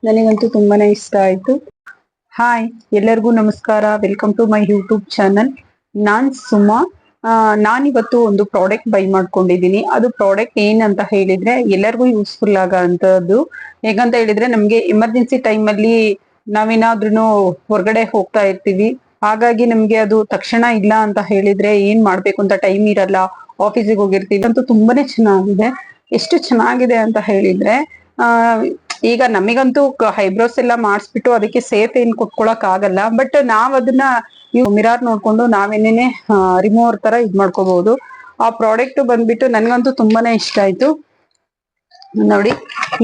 ನನಗಂತೂ ತುಂಬಾನೇ ಇಷ್ಟ ಆಯ್ತು. ಹಾಯ್, ಎಲ್ಲರಿಗೂ ನಮಸ್ಕಾರ. Welcome to my YouTube channel. ನಾನ್ ಸುಮಾ. ನಾನಿವತ್ತು ಒಂದು ಪ್ರಾಡಕ್ಟ್ ಬೈ ಮಾಡ್ಕೊಂಡಿದ್ದೀನಿ. ಅದು ಪ್ರಾಡಕ್ಟ್ ಏನಂತ ಹೇಳಿದ್ರೆ ಎಲ್ಲರಿಗೂ ಯೂಸ್ಫುಲ್ ಆಗಂತದ್ದು. ಹೇಗಂತ ಹೇಳಿದ್ರೆ ನಮ್ಗೆ ಎಮರ್ಜೆನ್ಸಿ ಟೈಮ್ ಅಲ್ಲಿ ನಾವೇನಾದ್ರೂ ಹೊರಗಡೆ ಹೋಗ್ತಾ ಇರ್ತೀವಿ. ಹಾಗಾಗಿ ನಮ್ಗೆ ಅದು ತಕ್ಷಣ ಇಲ್ಲ ಅಂತ ಹೇಳಿದ್ರೆ ಏನ್ ಮಾಡ್ಬೇಕು ಅಂತ ಟೈಮ್ ಇರಲ್ಲ, ಆಫೀಸಿಗೆ ಹೋಗಿರ್ತೀವಿ ಅಂತೂ ತುಂಬಾನೇ ಚೆನ್ನಾಗಿದೆ. ಎಷ್ಟು ಚೆನ್ನಾಗಿದೆ ಅಂತ ಹೇಳಿದ್ರೆ ಆ ಈಗ ನಮಿಗಂತೂ ಐಬ್ರೋಸ್ ಎಲ್ಲ ಮಾಡಿಸ್ಬಿಟ್ಟು ಅದಕ್ಕೆ ಸೇಫ್ ಏನ್ ಕೊಟ್ಕೊಳಕ್ ಆಗಲ್ಲ. ಬಟ್ ನಾವ್ ಅದನ್ನ ಮಿರಾರ್ ನೋಡ್ಕೊಂಡು ನಾವೇನೇನೆ ರಿಮೂವರ್ ತರ ಇದ್ ಮಾಡ್ಕೋಬಹುದು. ಆ ಪ್ರಾಡಕ್ಟ್ ಬಂದ್ಬಿಟ್ಟು ನನ್ಗಂತೂ ತುಂಬಾನೇ ಇಷ್ಟ ಆಯ್ತು. ನೋಡಿ,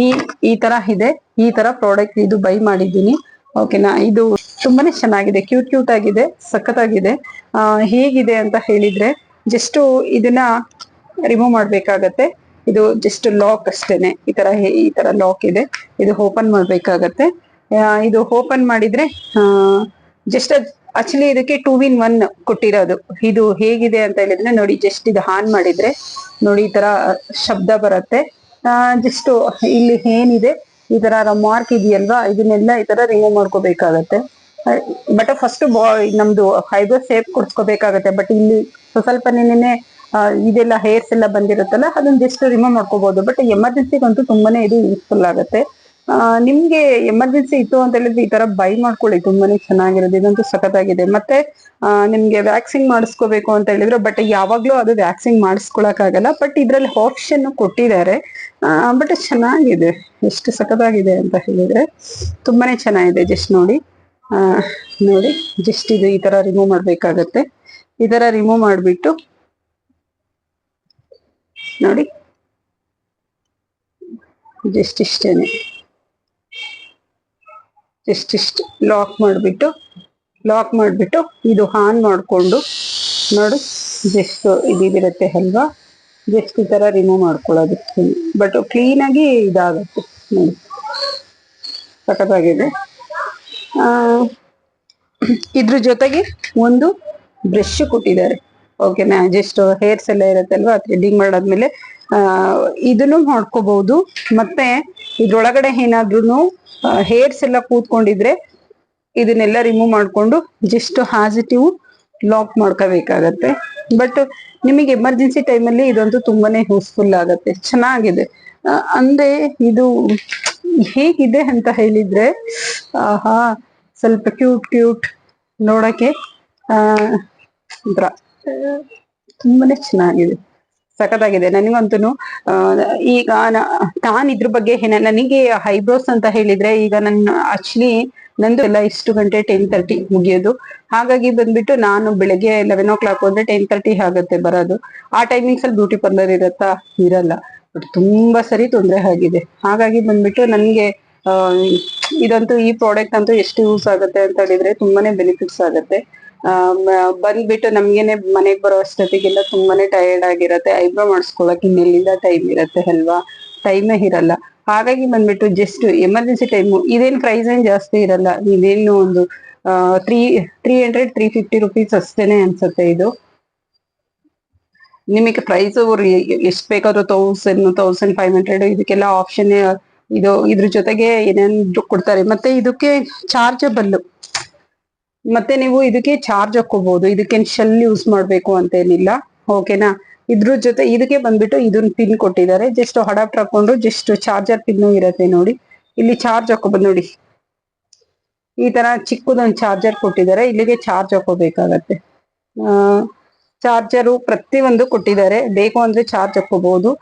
ಈ ಈ ತರ ಇದೆ. ಈ ತರ ಪ್ರಾಡಕ್ಟ್ ಇದು ಬೈ ಮಾಡಿದ್ದೀನಿ. ಓಕೆನಾ, ಇದು ತುಂಬಾನೇ ಚೆನ್ನಾಗಿದೆ, ಕ್ಯೂಟ್ ಆಗಿದೆ, ಸಖತ್ತಾಗಿದೆ. ಹೇಗಿದೆ ಅಂತ ಹೇಳಿದ್ರೆ ಜಸ್ಟ್ ಇದನ್ನ ರಿಮೂವ್ ಮಾಡ್ಬೇಕಾಗತ್ತೆ. ಇದು ಜಸ್ಟ್ ಲಾಕ್ ಅಷ್ಟೇನೆ. ಈ ತರ ಲಾಕ್ ಇದೆ. ಇದು ಓಪನ್ ಮಾಡ್ಬೇಕಾಗತ್ತೆ. ಇದು ಓಪನ್ ಮಾಡಿದ್ರೆ ಜಸ್ಟ್ ಆಕ್ಚುಲಿ ಇದಕ್ಕೆ 2 in 1 ಕೊಟ್ಟಿರೋದು. ಇದು ಹೇಗಿದೆ ಅಂತ ಹೇಳಿದ್ರೆ ನೋಡಿ, ಜಸ್ಟ್ ಇದು ಆನ್ ಮಾಡಿದ್ರೆ ನೋಡಿ ಈ ತರ ಶಬ್ದ ಬರುತ್ತೆ. ಜಸ್ಟ್ ಇಲ್ಲಿ ಏನಿದೆ ಈ ತರ ಮಾರ್ಕ್ ಇದೆಯಲ್ವಾ, ಇದನ್ನೆಲ್ಲ ಈ ತರ ರಿಮೂವ್ ಮಾಡ್ಕೋಬೇಕಾಗತ್ತೆ. ಬಟ್ ಫಸ್ಟ್ ನಮ್ದು ಐಬ್ರೋ ಶೇಪ್ ಕೊಡ್ಸ್ಕೋಬೇಕಾಗತ್ತೆ. ಬಟ್ ಇಲ್ಲಿ ಸ್ವಲ್ಪನೇ ಇದೆಲ್ಲ ಹೇರ್ಸ್ ಎಲ್ಲ ಬಂದಿರುತ್ತಲ್ಲ, ಅದನ್ನ ಜಸ್ಟ್ ರಿಮೂವ್ ಮಾಡ್ಕೋಬಹುದು. ಬಟ್ ಎಮರ್ಜೆನ್ಸಿಗಂತೂ ತುಂಬಾನೇ ಇದು ಯೂಸ್ಫುಲ್ ಆಗುತ್ತೆ. ನಿಮ್ಗೆ ಎಮರ್ಜೆನ್ಸಿ ಇತ್ತು ಅಂತ ಹೇಳಿದ್ರೆ ಈ ತರ ಬೈ ಮಾಡ್ಕೊಳ್ಳಿ, ತುಂಬಾನೇ ಚೆನ್ನಾಗಿರೋದು. ಇದಂತೂ ಸಖತ್ತಾಗಿದೆ. ಮತ್ತೆ ನಿಮ್ಗೆ ವ್ಯಾಕ್ಸಿಂಗ್ ಮಾಡಿಸ್ಕೋಬೇಕು ಅಂತ ಹೇಳಿದ್ರೆ, ಬಟ್ ಯಾವಾಗ್ಲೂ ಅದು ವ್ಯಾಕ್ಸಿಂಗ್ ಮಾಡಿಸ್ಕೊಳಕ್ ಆಗಲ್ಲ. ಬಟ್ ಇದ್ರಲ್ಲಿ ಆಪ್ಷನ್ ಕೊಟ್ಟಿದ್ದಾರೆ. ಬಟ್ ಚೆನ್ನಾಗಿದೆ, ಎಷ್ಟು ಸಖತ್ತಾಗಿದೆ ಅಂತ ಹೇಳಿದ್ರೆ ತುಂಬಾನೇ ಚೆನ್ನಾಗಿದೆ. ಜಸ್ಟ್ ನೋಡಿ, ನೋಡಿ ಜಸ್ಟ್ ಇದು ಈ ತರ ರಿಮೂವ್ ಮಾಡ್ಬೇಕಾಗತ್ತೆ. ಈ ತರ ರಿಮೂವ್ ಮಾಡ್ಬಿಟ್ಟು ನೋಡಿ, ಜಸ್ಟ್ ಇಷ್ಟೇನೆ. ಜಸ್ಟ್ ಇಷ್ಟು ಲಾಕ್ ಮಾಡಿಬಿಟ್ಟು ಇದು ಆನ್ ಮಾಡಿಕೊಂಡು ನೋಡಿ, ಜಸ್ಟ್ ಇದಿರುತ್ತೆ ಅಲ್ವಾ, ಜಸ್ಟ್ ಈ ತರ ರಿಮೂವ್ ಮಾಡ್ಕೊಳ್ಳೋದು. ಬಟ್ ಕ್ಲೀನ್ ಆಗಿ ಇದಾಗುತ್ತೆ ನೋಡಿ, ಸಖತ್ತಾಗಿದೆ. ಇದ್ರ ಜೊತೆಗೆ ಒಂದು ಬ್ರಷ್ ಕೊಟ್ಟಿದ್ದಾರೆ. ಓಕೆನಾ, ಜಸ್ಟ್ ಹೇರ್ಸ್ ಎಲ್ಲ ಇರುತ್ತಲ್ವಾ, ಥ್ರೆಡ್ಡಿಂಗ್ ಮಾಡಾದ್ಮೇಲೆ ಇದನ್ನು ಮಾಡ್ಕೋಬಹುದು. ಮತ್ತೆ ಇದ್ರೊಳಗಡೆ ಏನಾದ್ರೂ ಹೇರ್ಸ್ ಎಲ್ಲ ಕೂತ್ಕೊಂಡಿದ್ರೆ ಇದನ್ನೆಲ್ಲ ರಿಮೂವ್ ಮಾಡ್ಕೊಂಡು ಜಸ್ಟ್ ಪಾಸಿಟಿವ್ ಲಾಕ್ ಮಾಡ್ಕೋಬೇಕಾಗತ್ತೆ. ಬಟ್ ನಿಮಗೆ ಎಮರ್ಜೆನ್ಸಿ ಟೈಮಲ್ಲಿ ಇದಂತೂ ತುಂಬಾನೇ ಯೂಸ್ಫುಲ್ ಆಗತ್ತೆ, ಚೆನ್ನಾಗಿದೆ. ಅಂದ್ರೆ ಇದು ಹೇಗಿದೆ ಅಂತ ಹೇಳಿದ್ರೆ ಆಹಾ, ಸ್ವಲ್ಪ ಕ್ಯೂಟ್ ನೋಡಕ್ಕೆ ತುಂಬಾನೇ ಚೆನ್ನಾಗಿದೆ, ಸಖತ್ತಾಗಿದೆ. ನನಗಂತೂ ಈಗ ನಾನ್ ಇದ್ರ ಬಗ್ಗೆ ನನಗೆ ಐಬ್ರೋಸ್ ಅಂತ ಹೇಳಿದ್ರೆ, ಈಗ ನನ್ನ ಆಕ್ಚುಲಿ ನಂದು ಎಲ್ಲ ಇಷ್ಟು ಗಂಟೆ 10:30 ಮುಗಿಯೋದು. ಹಾಗಾಗಿ ಬಂದ್ಬಿಟ್ಟು ನಾನು ಬೆಳಗ್ಗೆ 11 o'clock ಹೋದ್ರೆ 10:30 ಆಗುತ್ತೆ ಬರೋದು. ಆ ಟೈಮಿಂಗ್ಸ್ ಅಲ್ಲಿ ಬ್ಯೂಟಿ ಪಾರ್ಲರ್ ಇರಲ್ಲ. ಬಟ್ ತುಂಬಾ ಸರಿ ತೊಂದರೆ ಆಗಿದೆ. ಹಾಗಾಗಿ ಬಂದ್ಬಿಟ್ಟು ನನ್ಗೆ ಇದಂತೂ ಈ ಪ್ರಾಡಕ್ಟ್ ಅಂತೂ ಎಷ್ಟು ಯೂಸ್ ಆಗುತ್ತೆ ಅಂತ ಹೇಳಿದ್ರೆ ತುಂಬಾನೇ ಬೆನಿಫಿಟ್ಸ್ ಆಗುತ್ತೆ. ಬಂದ್ಬಿಟ್ಟು ನಮ್ಗೇನೆ ಮನೆಗ್ ಬರೋ ಅಷ್ಟೊತ್ತಿಗೆಲ್ಲ ತುಂಬಾನೇ ಟಯರ್ಡ್ ಆಗಿರತ್ತೆ. ಐಬ್ರೋ ಮಾಡಿಸ್ಕೊಳಕ್ ಇನ್ನೆಲ್ಲಿಂದ ಟೈಮ್ ಇರತ್ತೆ ಅಲ್ವಾ, ಟೈಮೇ ಇರಲ್ಲ. ಹಾಗಾಗಿ ಬಂದ್ಬಿಟ್ಟು ಜಸ್ಟ್ ಎಮರ್ಜೆನ್ಸಿ ಟೈಮು ಇದೇನ್ ಪ್ರೈಸ್ ಏನ್ ಜಾಸ್ತಿ ಇರಲ್ಲ. ಇದೇನು ಒಂದು 350 rupees ಅಷ್ಟೇನೆ ಅನ್ಸುತ್ತೆ. ಇದು ನಿಮಗೆ ಪ್ರೈಸ್ ಎಷ್ಟ್ ಬೇಕಾದ್ರೂ 1500 ಇದಕ್ಕೆಲ್ಲ ಆಪ್ಷನ್ ಇದ್ರ ಜೊತೆಗೆ ಏನೇನು ಕೊಡ್ತಾರೆ. ಮತ್ತೆ ಇದಕ್ಕೆ ಚಾರ್ಜಬಲ್, ಮತ್ತೆ ನೀವು ಇದಕ್ಕೆ ಚಾರ್ಜ್ ಹಾಕೋಬಹುದು. ಇದಕ್ಕೇನ್ ಶೆಲ್ ಯೂಸ್ ಮಾಡ್ಬೇಕು ಅಂತ ಏನಿಲ್ಲ. ಓಕೆನಾ, ಇದ್ರ ಜೊತೆ ಇದಕ್ಕೆ ಬಂದ್ಬಿಟ್ಟು ಇದನ್ನ ಪಿನ್ ಕೊಟ್ಟಿದ್ದಾರೆ. ಜಸ್ಟ್ ಅಡಾಪ್ಟರ್ ಹಾಕೊಂಡು ಜಸ್ಟ್ ಚಾರ್ಜರ್ ಪಿನ್ ಇರತ್ತೆ ನೋಡಿ, ಇಲ್ಲಿ ಚಾರ್ಜ್ ಹಾಕೋಬಹುದು. ನೋಡಿ, ಈ ತರ ಚಿಕ್ಕದೊಂದು ಚಾರ್ಜರ್ ಕೊಟ್ಟಿದ್ದಾರೆ. ಇಲ್ಲಿಗೆ ಚಾರ್ಜ್ ಹಾಕೋಬೇಕಾಗತ್ತೆ. ಚಾರ್ಜರು ಪ್ರತಿಯೊಂದು ಕೊಟ್ಟಿದ್ದಾರೆ, ಬೇಕು ಅಂದ್ರೆ ಚಾರ್ಜ್ ಹಾಕೋಬಹುದು.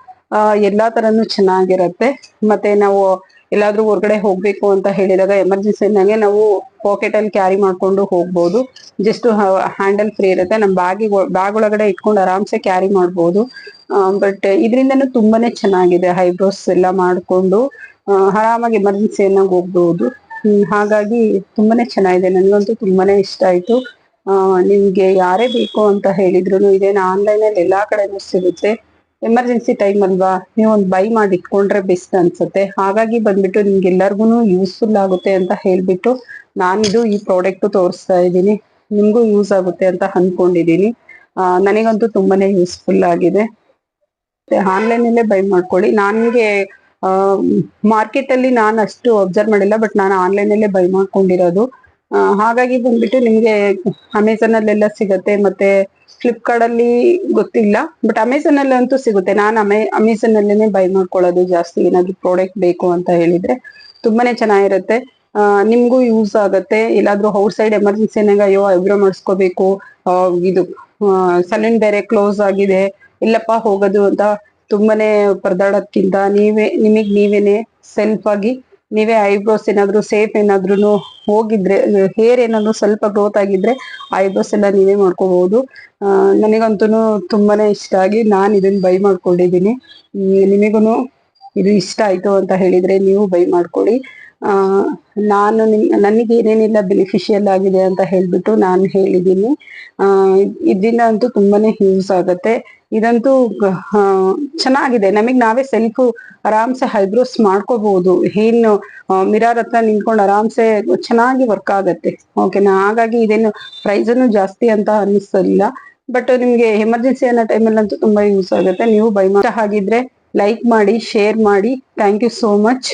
ಎಲ್ಲಾ ತರನು ಚೆನ್ನಾಗಿರತ್ತೆ. ಮತ್ತೆ ನಾವು ಎಲ್ಲಾದ್ರೂ ಹೊರಗಡೆ ಹೋಗ್ಬೇಕು ಅಂತ ಹೇಳಿದಾಗ ಎಮರ್ಜೆನ್ಸಿನಾಗೆ ನಾವು ಪಾಕೆಟ್ ಅಲ್ಲಿ ಕ್ಯಾರಿ ಮಾಡ್ಕೊಂಡು ಹೋಗ್ಬೋದು. ಜಸ್ಟ್ ಹ್ಯಾಂಡಲ್ ಫ್ರೀ ಇರುತ್ತೆ. ನಮ್ಮ ಬ್ಯಾಗ್ ಒಳಗಡೆ ಇಟ್ಕೊಂಡು ಆರಾಮ್ಸೆ ಕ್ಯಾರಿ ಮಾಡ್ಬೋದು. ಬಟ್ ಇದರಿಂದನೂ ತುಂಬಾನೇ ಚೆನ್ನಾಗಿದೆ. ಐಬ್ರೋಸ್ ಎಲ್ಲ ಮಾಡ್ಕೊಂಡು ಆರಾಮಾಗಿ ಎಮರ್ಜೆನ್ಸಿಯನ್ನ ಹೋಗ್ಬೋದು. ಹಾಗಾಗಿ ತುಂಬಾನೇ ಚೆನ್ನಾಗಿದೆ. ನನ್ಗಂತೂ ತುಂಬಾನೇ ಇಷ್ಟ ಆಯ್ತು. ನಿಮ್ಗೆ ಯಾರೇ ಬೇಕು ಅಂತ ಹೇಳಿದ್ರು ಇದೇನು ಆನ್ಲೈನ್ ಅಲ್ಲಿ ಎಲ್ಲಾ ಕಡೆನೂ ಸಿಗುತ್ತೆ. ಎಮರ್ಜೆನ್ಸಿ ಟೈಮ್ ಅಲ್ವಾ, ನೀವು ಒಂದು ಬೈ ಮಾಡಿ ಇಟ್ಕೊಂಡ್ರೆ ಬೆಸ್ಟ್ ಅನ್ಸುತ್ತೆ. ಹಾಗಾಗಿ ಬಂದ್ಬಿಟ್ಟು ನಿಮ್ಗೆ ಎಲ್ಲರಿಗೂ ಯೂಸ್ಫುಲ್ ಆಗುತ್ತೆ ಅಂತ ಹೇಳ್ಬಿಟ್ಟು ನಾನಿದು ಈ ಪ್ರಾಡಕ್ಟ್ ತೋರಿಸ್ತಾ ಇದ್ದೀನಿ. ನಿಮ್ಗೂ ಯೂಸ್ ಆಗುತ್ತೆ ಅಂತ ಅನ್ಕೊಂಡಿದೀನಿ. ನನಗಂತೂ ತುಂಬಾನೇ ಯೂಸ್ಫುಲ್ ಆಗಿದೆ. ಆನ್ಲೈನ್ ಅಲ್ಲೇ ಬೈ ಮಾಡ್ಕೊಳ್ಳಿ. ನನ್ಗೆ ಮಾರ್ಕೆಟ್ ಅಲ್ಲಿ ನಾನು ಅಷ್ಟು ಅಬ್ಸರ್ವ್ ಮಾಡಿಲ್ಲ, ಬಟ್ ನಾನು ಆನ್ಲೈನ್ ಅಲ್ಲೇ ಬೈ ಮಾಡ್ಕೊಂಡಿರೋದು. ಹಾಗಾಗಿ ಬಂದ್ಬಿಟ್ಟು ನಿಮ್ಗೆ ಅಮೆಝಾನ್ ಅಲ್ಲೆಲ್ಲ ಸಿಗತ್ತೆ, ಮತ್ತೆ ಫ್ಲಿಪ್ಕಾರ್ಟ್ ಅಲ್ಲಿ ಗೊತ್ತಿಲ್ಲ, ಬಟ್ ಅಮೆಝಾನ್ ಅಲ್ಲಿ ಅಂತೂ ಸಿಗುತ್ತೆ. ನಾನು ಅಮೆಝಾನ್ ಅಲ್ಲೇನೆ ಬೈ ಮಾಡ್ಕೊಳ್ಳೋದು ಜಾಸ್ತಿ. ಏನಾದ್ರು ಪ್ರಾಡಕ್ಟ್ ಬೇಕು ಅಂತ ಹೇಳಿದ್ರೆ ತುಂಬಾನೇ ಚೆನ್ನಾಗಿರುತ್ತೆ. ನಿಮ್ಗೂ ಯೂಸ್ ಆಗತ್ತೆ. ಎಲ್ಲಾದ್ರೂ ಔಟ್ ಸೈಡ್ ಎಮರ್ಜೆನ್ಸಿನಾಗ ಅಯ್ಯೋ ಐಬ್ರೋ ಮಾಡಿಸ್ಕೋಬೇಕು, ಇದು ಸಲೂನ್ ಬೇರೆ ಕ್ಲೋಸ್ ಆಗಿದೆ, ಇಲ್ಲಪ್ಪ ಹೋಗೋದು ಅಂತ ತುಂಬಾನೇ ಪರದಾಡೋದ್ಕಿಂತ ನೀವೇನೆ ಸೆಲ್ಫ್ ಆಗಿ ನೀವೇ ಐಬ್ರೋಸ್ ಏನಾದ್ರು ಸೇಫ್ ಏನಾದ್ರು ಹೋಗಿದ್ರೆ, ಹೇರ್ ಏನಾದ್ರು ಸ್ವಲ್ಪ ಗ್ರೋತ್ ಆಗಿದ್ರೆ ಐಬ್ರೋಸ್ ಎಲ್ಲ ನೀವೇ ಮಾಡ್ಕೋಬಹುದು. ನನಗಂತೂ ತುಂಬಾನೇ ಇಷ್ಟ ಆಗಿ ನಾನು ಇದನ್ನ ಬೈ ಮಾಡ್ಕೊಂಡಿದ್ದೀನಿ. ನಿಮಗೂ ಇದು ಇಷ್ಟ ಆಯ್ತು ಅಂತ ಹೇಳಿದ್ರೆ ನೀವು ಬೈ ಮಾಡ್ಕೊಳ್ಳಿ. ನಾನು ನನಗೆ ಏನೇನಿಲ್ಲ ಬೆನಿಫಿಷಿಯಲ್ ಆಗಿದೆ ಅಂತ ಹೇಳ್ಬಿಟ್ಟು ನಾನು ಹೇಳಿದ್ದೀನಿ. ಇದರಿಂದ ಅಂತೂ ತುಂಬಾನೇ ಯೂಸ್ ಆಗತ್ತೆ. ಇದಂತೂ ಚೆನ್ನಾಗಿದೆ. ನಮಗ್ ನಾವೇ ಸೆಲ್ಫ್ ಆರಾಮ್ಸೆ ಐಬ್ರೋಸ್ ಮಾಡ್ಕೋಬಹುದು. ಏನು ಮಿರರ್ ಹತ್ರ ನಿಂತ್ಕೊಂಡು ಆರಾಮ್ಸೆ ಚೆನ್ನಾಗಿ ವರ್ಕ್ ಆಗತ್ತೆ. ಓಕೆನಾ? ಹಾಗಾಗಿ ಇದೇನು ಪ್ರೈಸ್ ಅನ್ನು ಜಾಸ್ತಿ ಅಂತ ಅನ್ನಿಸ್ತಿಲ್ಲ, ಬಟ್ ನಿಮ್ಗೆ ಎಮರ್ಜೆನ್ಸಿ ಅನ್ನೋ ಟೈಮಲ್ಲಿ ಅಂತೂ ತುಂಬಾ ಯೂಸ್ ಆಗುತ್ತೆ. ನೀವು ಬೈ ಮಾಡಿ. ಹಾಗಿದ್ರೆ ಲೈಕ್ ಮಾಡಿ, ಶೇರ್ ಮಾಡಿ. Thank you so much.